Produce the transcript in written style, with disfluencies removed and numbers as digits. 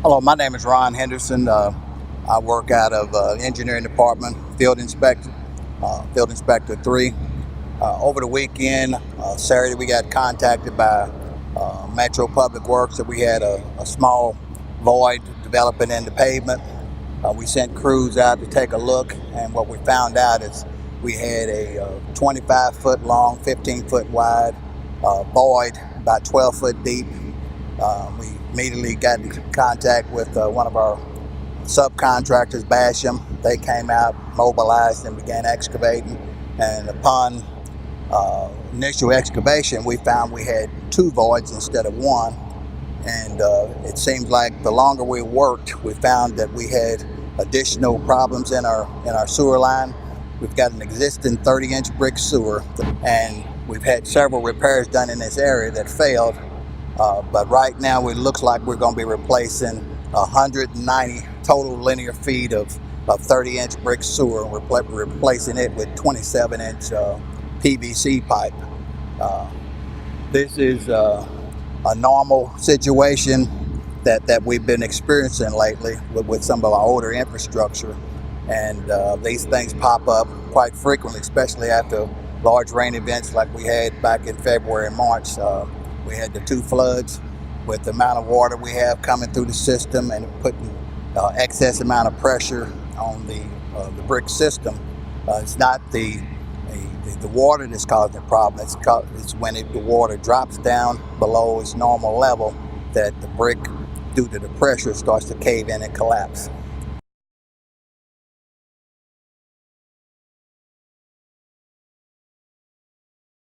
Hello, my name is Ron Henderson. I work out of engineering department, field inspector 3. Over the weekend, Saturday, we got contacted by Metro Public Works that we had a small void developing in the pavement. We sent crews out to take a look, and what we found out is we had a 25-foot long, 15-foot wide void, about 12 foot deep. We immediately got in contact with one of our subcontractors, Basham. They came out, mobilized, and began excavating. And upon initial excavation, we found we had two voids instead of one. And it seems like the longer we worked, we found that we had additional problems in our sewer line. We've got an existing 30-inch brick sewer, and we've had several repairs done in this area that failed. But right now, it looks like we're going to be replacing 190 total linear feet of 30-inch brick sewer. We're replacing it with 27-inch PVC pipe. This is a normal situation that we've been experiencing lately with some of our older infrastructure. And these things pop up quite frequently, especially after large rain events like we had back in February and March. We had the two floods. With the amount of water we have coming through the system and putting excess amount of pressure on the brick system, it's not the water that's causing the problem. It's when the water drops down below its normal level that the brick, due to the pressure, starts to cave in and collapse.